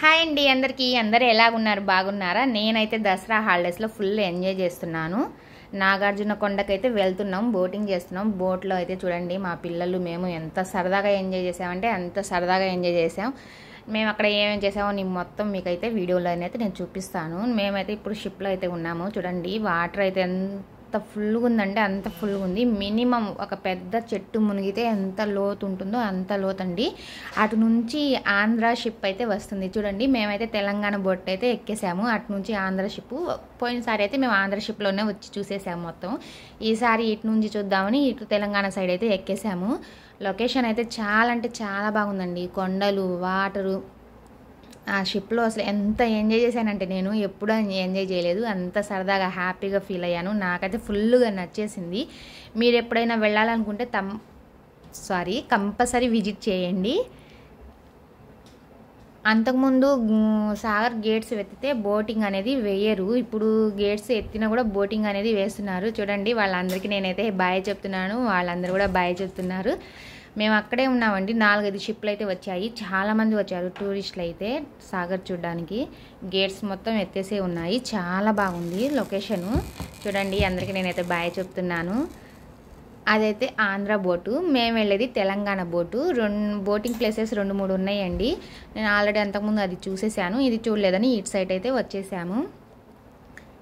Hi అండి అందరికీ అందరూ ఎలాగున్నారు బాగున్నారా? నేనైతే దసరా హాలిడేస్లో ఫుల్ ఎంజాయ్ చేస్తున్నాను. నాగార్జున కొండకైతే వెళ్తున్నాం, బోటింగ్ చేస్తున్నాం. బోట్లో అయితే చూడండి మా పిల్లలు మేము ఎంత సరదాగా ఎంజాయ్ చేసామంటే అంత సరదాగా ఎంజాయ్ చేసాం. మేము అక్కడ ఏమేమి చేసామో నేను మొత్తం మీకైతే వీడియోలో అయితే నేను చూపిస్తాను. మేమైతే ఇప్పుడు షిప్లో అయితే ఉన్నాము. చూడండి వాటర్ అయితే ఎంత ఫుల్గా ఉందంటే అంత ఫుల్గా ఉంది. మినిమం ఒక పెద్ద చెట్టు మునిగితే ఎంత లోతు ఉంటుందో అంత లోతు అండి. అటు నుంచి ఆంధ్ర షిప్ అయితే వస్తుంది. చూడండి మేమైతే తెలంగాణ బోట్ అయితే ఎక్కేసాము. అటు నుంచి ఆంధ్ర షిప్. పోయినసారి అయితే మేము ఆంధ్ర షిప్లోనే వచ్చి చూసేసాము మొత్తం. ఈసారి ఇటు నుంచి చూద్దామని ఇటు తెలంగాణ సైడ్ అయితే ఎక్కేసాము. లొకేషన్ అయితే చాలా అంటే చాలా బాగుందండి. కొండలు, వాటరు, ఆ షిప్లో అసలు ఎంత ఎంజాయ్ చేశానంటే నేను ఎప్పుడూ ఎంజాయ్ చేయలేదు. అంత సరదాగా హ్యాపీగా ఫీల్ అయ్యాను. నాకైతే ఫుల్గా నచ్చేసింది. మీరు ఎప్పుడైనా వెళ్ళాలనుకుంటే కంపల్సరీ విజిట్ చేయండి. అంతకుముందు సాగర్ గేట్స్ ఎత్తితే బోటింగ్ అనేది వేయరు. ఇప్పుడు గేట్స్ ఎత్తినా కూడా బోటింగ్ అనేది వేస్తున్నారు. చూడండి వాళ్ళందరికీ నేనైతే బాయ్ చెప్తున్నాను, వాళ్ళందరూ కూడా బాయ్ చెప్తున్నారు. మేము అక్కడే ఉన్నామండి. 4-5 షిప్లు అయితే వచ్చాయి. చాలామంది వచ్చారు టూరిస్టులు అయితే సాగర్ చూడడానికి. గేట్స్ మొత్తం ఎత్తేసే ఉన్నాయి. చాలా బాగుంది లొకేషను. చూడండి అందరికీ నేనైతే బాయ్ చెప్తున్నాను. అదైతే ఆంధ్ర బోటు, మేము వెళ్ళేది తెలంగాణ బోటు. బోటింగ్ ప్లేసెస్ 2-3 ఉన్నాయండి. నేను ఆల్రెడీ అంతకుముందు అది చూసేసాను, ఇది చూడలేదని ఇటు సైడ్ అయితే వచ్చేసాము.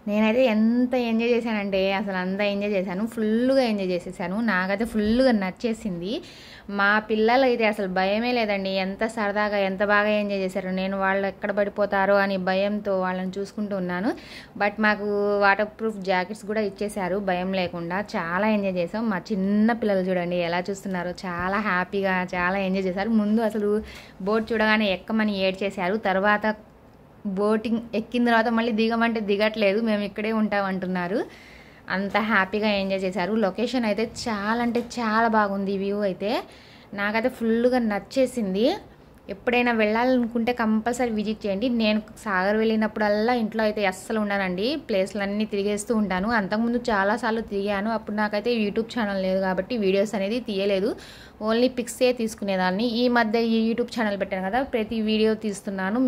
నేనైతే ఎంత ఎంజాయ్ చేశానంటే అసలు అంత ఎంజాయ్ చేశాను. ఫుల్గా ఎంజాయ్ చేసేసాను. నాకైతే ఫుల్గా నచ్చేసింది. మా పిల్లలు అయితే అసలు భయమే లేదండి. ఎంత సరదాగా ఎంత బాగా ఎంజాయ్ చేశారు. నేను వాళ్ళు ఎక్కడ పడిపోతారో అని భయంతో వాళ్ళని చూసుకుంటూ ఉన్నాను. బట్ మాకు వాటర్ ప్రూఫ్ జాకెట్స్ కూడా ఇచ్చేశారు భయం లేకుండా. చాలా ఎంజాయ్ చేసాం. మా చిన్న పిల్లలు చూడండి ఎలా చూస్తున్నారో, చాలా హ్యాపీగా చాలా ఎంజాయ్ చేశారు. ముందు అసలు బోట్ చూడగానే ఎక్కమని ఏడ్చేశారు. తర్వాత బోటింగ్ ఎక్కిన తర్వాత మళ్ళీ దిగమంటే దిగట్లేదు, మేము ఇక్కడే ఉంటామంటున్నారు. అంత హ్యాపీగా ఎంజాయ్ చేశారు. లొకేషన్ అయితే చాలా అంటే చాలా బాగుంది. వ్యూ అయితే నాకైతే ఫుల్గా నచ్చేసింది. ఎప్పుడైనా వెళ్ళాలనుకుంటే కంపల్సరీ విజిట్ చేయండి. నేను సాగర్ వెళ్ళినప్పుడల్లా ఇంట్లో అయితే అస్సలు ఉండనండి. ప్లేస్లన్నీ తిరిగేస్తూ ఉంటాను. అంతకుముందు చాలాసార్లు తిరిగాను. అప్పుడు నాకైతే యూట్యూబ్ ఛానల్ లేదు కాబట్టి వీడియోస్ అనేది తీయలేదు. ఓన్లీ పిక్సే తీసుకునేదాన్ని. ఈ మధ్య ఈ యూట్యూబ్ ఛానల్ పెట్టాను కదా, ప్రతి వీడియో తీస్తున్నాను.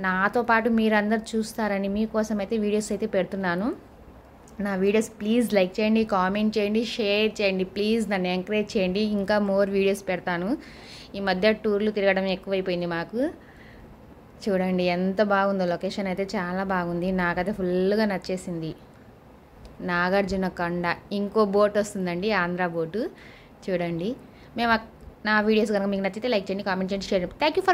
నాతో పాటు మీరందరూ చూస్తారని మీకోసం అయితే వీడియోస్ అయితే పెడుతున్నాను. నా వీడియోస్ ప్లీజ్ లైక్ చేయండి, కామెంట్ చేయండి, షేర్ చేయండి. ప్లీజ్ నన్ను ఎంకరేజ్ చేయండి. ఇంకా మోర్ వీడియోస్ పెడతాను. ఈ మధ్య టూర్లు తిరగడం ఎక్కువైపోయింది మాకు. చూడండి ఎంత బాగుందో లొకేషన్ అయితే చాలా బాగుంది. నాకైతే ఫుల్గా నచ్చేసింది. నాగార్జున కొండ ఇంకో బోట్ వస్తుందండి, ఆంధ్ర బోటు. చూడండి నా వీడియోస్ కనుక మీకు నచ్చితే లైక్ చేయండి, కామెంట్ చేయండి, షేర్ చేయండి. Thank you for